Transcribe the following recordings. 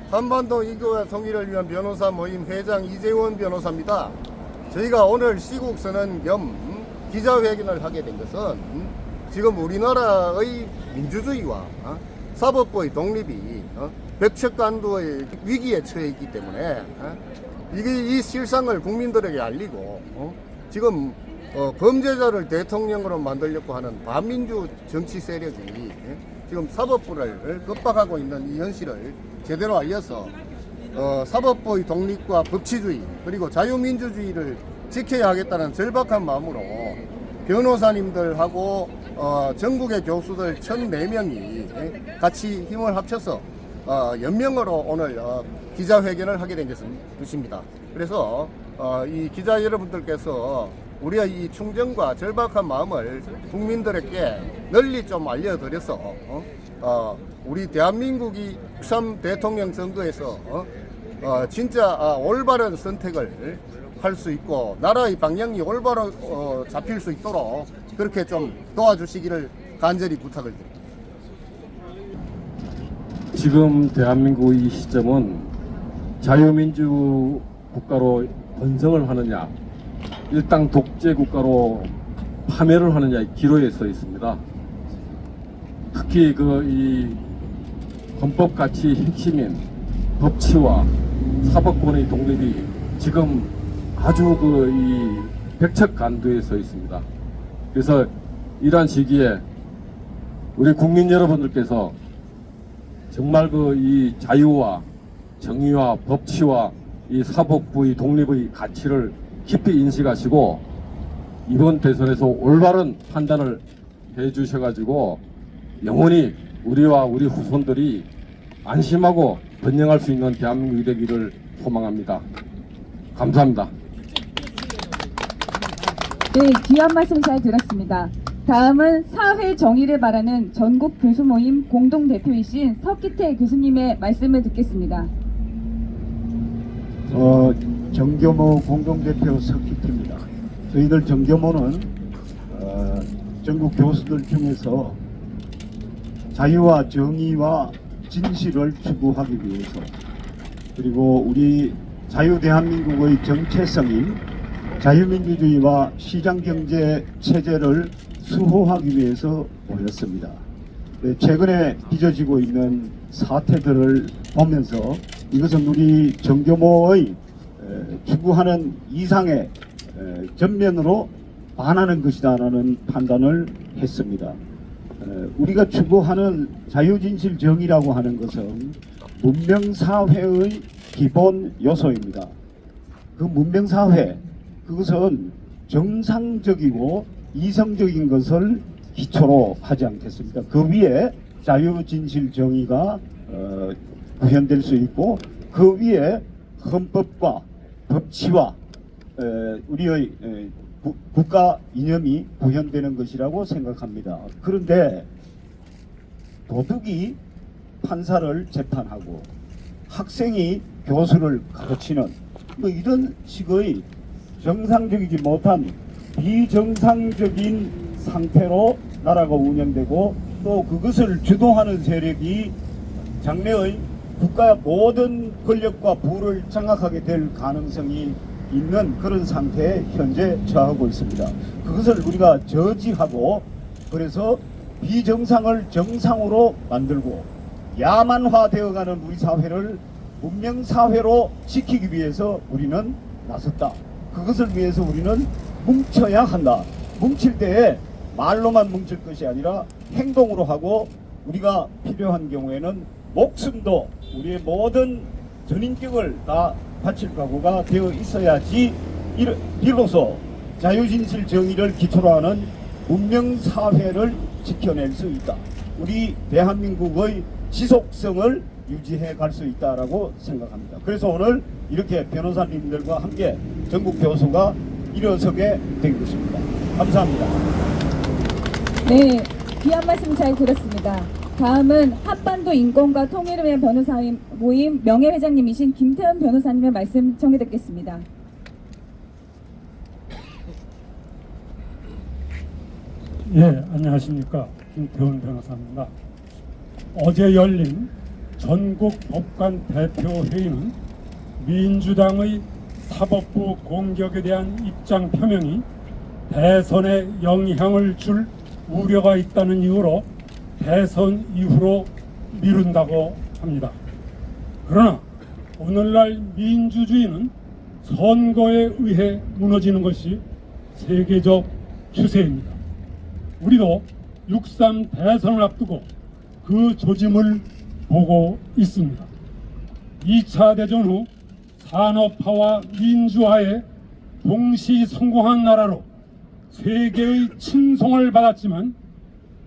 한반도 이교와 통일을 위한 변호사 모임 회장 이재원 변호사입니다. 저희가 오늘 시국선언 겸 기자회견을 하게 된 것은 지금 우리나라의 민주주의와 사법부의 독립이 백척간두의 위기에 처해 있기 때문에 이 실상을 국민들에게 알리고 지금 범죄자를 대통령으로 만들려고 하는 반민주 정치 세력이 지금 사법부를 겁박하고 있는 이 현실을 제대로 알려서 사법부의 독립과 법치주의 그리고 자유민주주의를 지켜야 하겠다는 절박한 마음으로 변호사님들하고 전국의 교수들 1,004명이 같이 힘을 합쳐서 연명으로 오늘 기자회견을 하게 된 것입니다. 그래서 이 기자 여러분들께서 우리의 이 충정과 절박한 마음을 국민들에게 널리 좀 알려드려서 우리 대한민국이 6.3 대통령 선거에서 진짜 올바른 선택을 할 수 있고 나라의 방향이 올바로 잡힐 수 있도록 그렇게 좀 도와주시기를 간절히 부탁을 드립니다. 지금 대한민국의 이 시점은 자유민주 국가로 번성을 하느냐 일당 독재 국가로 파멸을 하느냐의 기로에 서 있습니다. 특히 이 헌법 가치 핵심인 법치와 사법권의 독립이 지금 아주 이 백척간두에 서 있습니다. 그래서 이러한 시기에 우리 국민 여러분들께서 정말 이 자유와 정의와 법치와 이 사법부의 독립의 가치를 깊이 인식하시고 이번 대선에서 올바른 판단을 해 주셔가지고 영원히 우리와 우리 후손들이 안심하고 번영할 수 있는 대한민국이 되기를 소망합니다. 감사합니다. 네, 귀한 말씀 잘 들었습니다. 다음은 사회 정의를 바라는 전국 교수 모임 공동대표이신 석기태 교수님의 말씀을 듣겠습니다. 정교모 공동대표 석기태입니다. 저희들 정교모는 전국 교수들 중에서 자유와 정의와 진실을 추구하기 위해서 그리고 우리 자유대한민국의 정체성인 자유민주주의와 시장경제 체제를 수호하기 위해서 모였습니다. 최근에 빚어지고 있는 사태들을 보면서 이것은 우리 정교모의 추구하는 이상의 전면으로 반하는 것이다라는 판단을 했습니다. 우리가 추구하는 자유진실 정의라고 하는 것은 문명사회의 기본 요소입니다. 그 문명사회 그것은 정상적이고 이성적인 것을 기초로 하지 않겠습니까? 그 위에 자유진실 정의가 구현될 수 있고 그 위에 헌법과 법치와 우리의 국가 이념이 구현되는 것이라고 생각합니다. 그런데 도둑이 판사를 재판하고 학생이 교수를 가르치는 이런 식의 정상적이지 못한 비정상적인 상태로 나라가 운영되고 또 그것을 주도하는 세력이 장래의 국가의 모든 권력과 부를 장악하게 될 가능성이 있는 그런 상태에 현재 처하고 있습니다. 그것을 우리가 저지하고 그래서 비정상을 정상으로 만들고 야만화되어가는 우리 사회를 문명사회로 지키기 위해서 우리는 나섰다. 그것을 위해서 우리는 뭉쳐야 한다. 뭉칠 때에 말로만 뭉칠 것이 아니라 행동으로 하고 우리가 필요한 경우에는 목숨도 우리의 모든 전인격을 다 바칠 각오가 되어 있어야지 비로소 자유진실 정의를 기초로 하는 문명사회를 지켜낼 수 있다. 우리 대한민국의 지속성을 유지해 갈 수 있다라고 생각합니다. 그래서 오늘 이렇게 변호사님들과 함께 전국 교수가 일어서게 된 것입니다. 감사합니다. 네, 귀한 말씀 잘 들었습니다. 다음은 한반도 인권과 통일을 위한 변호사 모임 명예회장님이신 김태현 변호사님의 말씀 청해 듣겠습니다. 예, 안녕하십니까. 김태훈 변호사입니다. 어제 열린 전국 법관 대표회의는 민주당의 사법부 공격에 대한 입장 표명이 대선에 영향을 줄 우려가 있다는 이유로 대선 이후로 미룬다고 합니다. 그러나 오늘날 민주주의는 선거에 의해 무너지는 것이 세계적 추세입니다. 우리도 6.3 대선을 앞두고 그 조짐을 보고 있습니다. 2차 대전 후 산업화와 민주화에 동시 성공한 나라로 세계의 칭송을 받았지만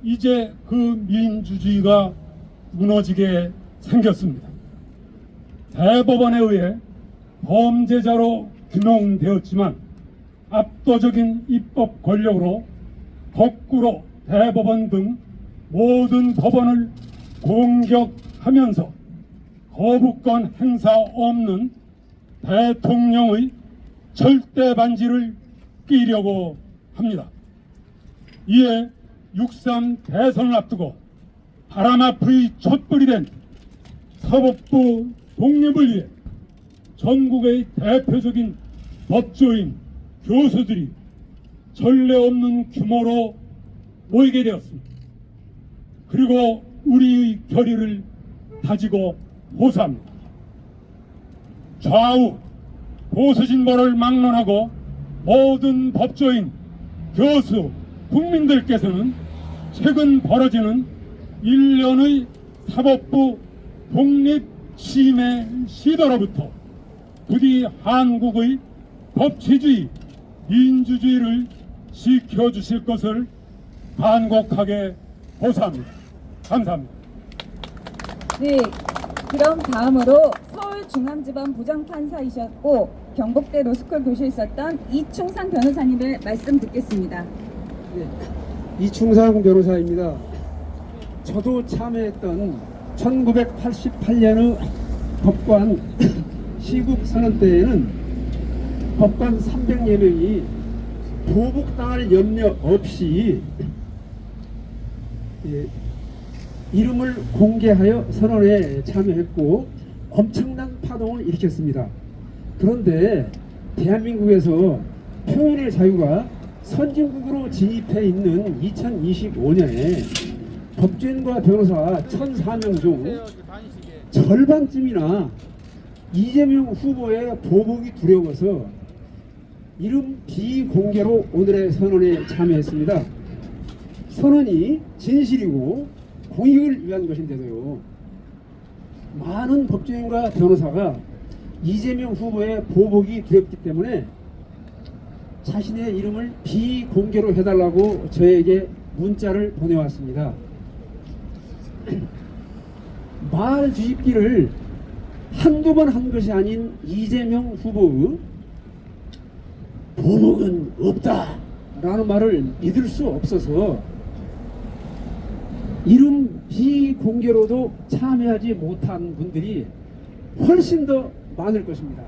이제 그 민주주의가 무너지게 생겼습니다. 대법원에 의해 범죄자로 규명되었지만 압도적인 입법 권력으로 거꾸로 대법원 등 모든 법원을 공격하면서 거부권 행사 없는 대통령의 절대 반지를 끼려고 합니다. 이에 6.3 대선을 앞두고 바람 앞의 촛불이 된 사법부 독립을 위해 전국의 대표적인 법조인, 교수들이 전례 없는 규모로 모이게 되었습니다. 그리고 우리의 결의를 다지고 호소합니다. 좌우 보수진보를 막론하고 모든 법조인, 교수, 국민들께서는 최근 벌어지는 1년의 사법부 독립 침해 시도로부터 부디 한국의 법치주의, 민주주의를 지켜주실 것을 간곡하게 호소합니다. 감사합니다. 네, 그럼 다음으로 서울중앙지법 부장판사이셨고 경북대 로스쿨 교수이셨던 이충상 변호사님의 말씀 듣겠습니다. 네, 이충상 변호사입니다. 저도 참여했던 1988년의 법관 시국선언 때에는 법관 300여 명이 보복당할 염려 없이 이름을 공개하여 선언에 참여했고 엄청난 파동을 일으켰습니다. 그런데 대한민국에서 표현의 자유가 선진국으로 진입해 있는 2025년에 법조인과 변호사 1,004명 중 절반쯤이나 이재명 후보의 보복이 두려워서 이름 비공개로 오늘의 선언에 참여했습니다. 선언이 진실이고 공익을 위한 것인데도요, 많은 법조인과 변호사가 이재명 후보의 보복이 두렵기 때문에 자신의 이름을 비공개로 해달라고 저에게 문자를 보내왔습니다. 말 뒤집기를 한두 번 한 것이 아닌 이재명 후보의 보복은 없다 라는 말을 믿을 수 없어서 이름 비공개로도 참여하지 못한 분들이 훨씬 더 많을 것입니다.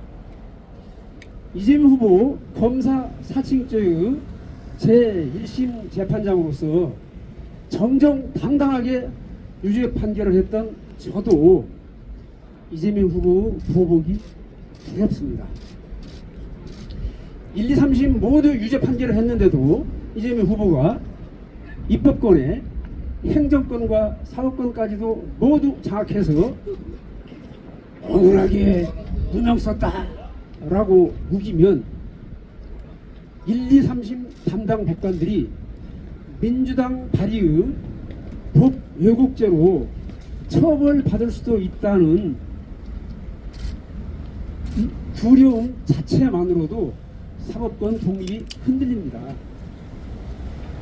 이재명 후보 검사 사칭죄의 제1심 재판장으로서 정정당당하게 유죄 판결을 했던 저도 이재명 후보 보복이 두렵습니다. 1, 2, 3심 모두 유죄 판결을 했는데도 이재명 후보가 입법권에 행정권과 사법권까지도 모두 장악해서 억울하게 누명 썼다 라고 우기면 1, 2, 3심 담당 법관들이 민주당 발의의 법 왜곡죄로 처벌받을 수도 있다는 두려움 자체만으로도 사법권 독립이 흔들립니다.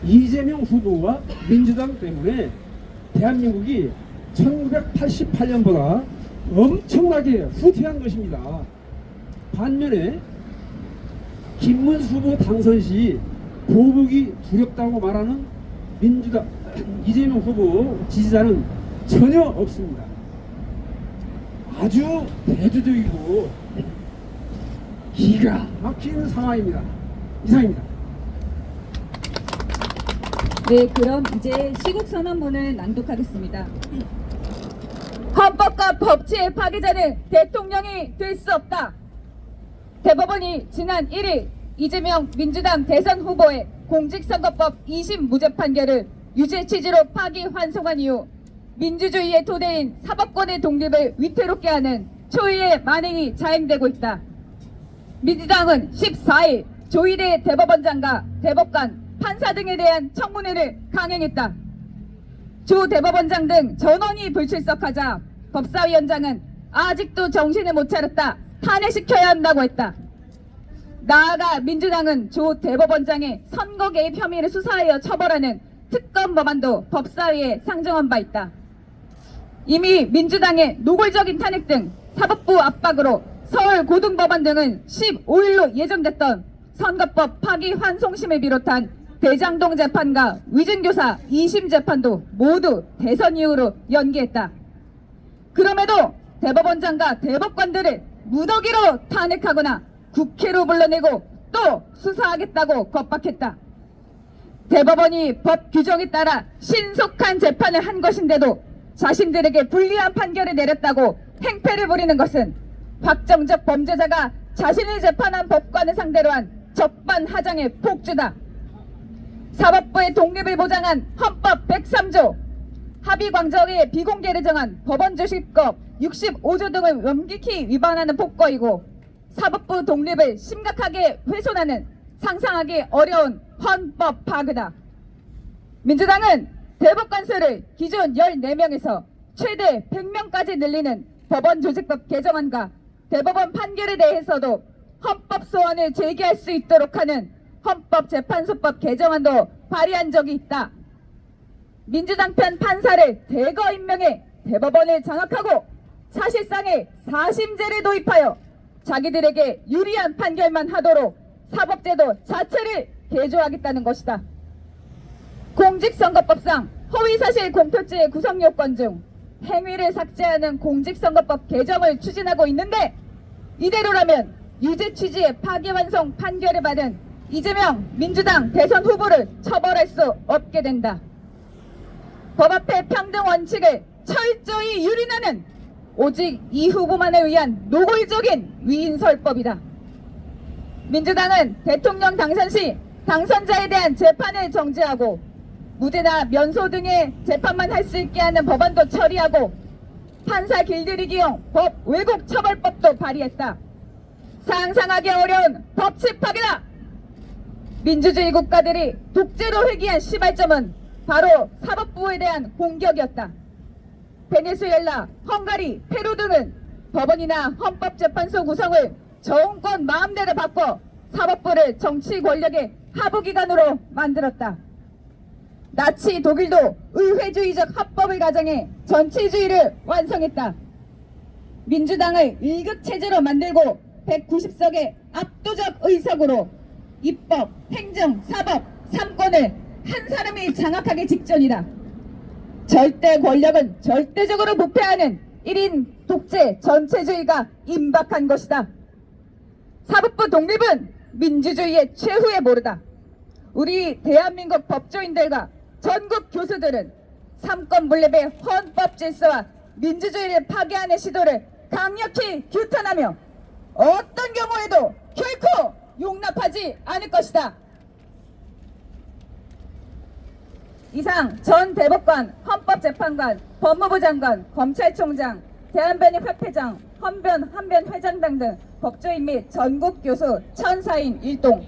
이재명 후보와 민주당 때문에 대한민국이 1988년보다 엄청나게 후퇴한 것입니다. 반면에 김문수 후보 당선 시 보복이 두렵다고 말하는 민주당 이재명 후보 지지자는 전혀 없습니다. 아주 대조적이고 기가 막힌 상황입니다. 이상입니다. 네, 그럼 이제 시국선언문을 낭독하겠습니다. 헌법과 법치의 파괴자는 대통령이 될 수 없다. 대법원이 지난 1일 이재명 민주당 대선 후보의 공직선거법 2심 무죄 판결을 유죄 취지로 파기환송한 이후 민주주의의 토대인 사법권의 독립을 위태롭게 하는 초유의 만행이 자행되고 있다. 민주당은 14일 조희대 대법원장과 대법관, 판사 등에 대한 청문회를 강행했다. 조 대법원장 등 전원이 불출석하자 법사위원장은 아직도 정신을 못 차렸다, 탄핵시켜야 한다고 했다. 나아가 민주당은 조 대법원장의 선거 개입 혐의를 수사하여 처벌하는 특검 법안도 법사위에 상정한 바 있다. 이미 민주당의 노골적인 탄핵 등 사법부 압박으로 서울고등법원 등은 15일로 예정됐던 선거법 파기환송심을 비롯한 대장동 재판과 위준교사 2심 재판도 모두 대선 이후로 연기했다. 그럼에도 대법원장과 대법관들을 무더기로 탄핵하거나 국회로 불러내고 또 수사하겠다고 겁박했다. 대법원이 법 규정에 따라 신속한 재판을 한 것인데도 자신들에게 불리한 판결을 내렸다고 행패를 부리는 것은 확정적 범죄자가 자신을 재판한 법관을 상대로 한 적반하장의 폭주다. 사법부의 독립을 보장한 헌법 103조, 합의광정의 비공개를 정한 법원주식법 65조 등을 명백히 위반하는 폭거이고 사법부 독립을 심각하게 훼손하는 상상하기 어려운 헌법 파괴다. 민주당은 대법관 수를 기존 14명에서 최대 100명까지 늘리는 법원조직법 개정안과 대법원 판결에 대해서도 헌법 소원을 제기할 수 있도록 하는 헌법재판소법 개정안도 발의한 적이 있다. 민주당 편 판사를 대거 임명해 대법원을 장악하고 사실상의 사심제를 도입하여 자기들에게 유리한 판결만 하도록 사법제도 자체를 개조하겠다는 것이다. 공직선거법상 허위사실 공표죄의 구성요건 중 행위를 삭제하는 공직선거법 개정을 추진하고 있는데 이대로라면 유죄 취지의 파기환송 판결을 받은 이재명 민주당 대선 후보를 처벌할 수 없게 된다. 법 앞에 평등 원칙을 철저히 유린하는 오직 이 후보만을 위한 노골적인 위인설법이다. 민주당은 대통령 당선 시 당선자에 대한 재판을 정지하고 무죄나 면소 등의 재판만 할 수 있게 하는 법안도 처리하고 판사 길들이기용 법 왜곡 처벌법도 발의했다. 상상하기 어려운 법치 파괴다. 민주주의 국가들이 독재로 회귀한 시발점은 바로 사법부에 대한 공격이었다. 베네수엘라, 헝가리, 페루 등은 법원이나 헌법재판소 구성을 정권 마음대로 바꿔 사법부를 정치 권력의 하부기관으로 만들었다. 나치 독일도 의회주의적 합법을 가정해 전치주의를 완성했다. 민주당을 1급 체제로 만들고 190석의 압도적 의석으로 입법, 행정, 사법, 3권을 한 사람이 장악하기 직전이다. 절대 권력은 절대적으로 부패하는 1인 독재 전체주의가 임박한 것이다. 사법부 독립은 민주주의의 최후의 모르다. 우리 대한민국 법조인들과 전국 교수들은 3권 분립의 헌법 질서와 민주주의를 파괴하는 시도를 강력히 규탄하며 어떤 경우에도 결코 용납하지 않을 것이다. 이상 전 대법관, 헌법재판관, 법무부 장관, 검찰총장, 대한변협협회장, 헌변, 한변회장당 등 법조인 및 전국 교수 1004인 일동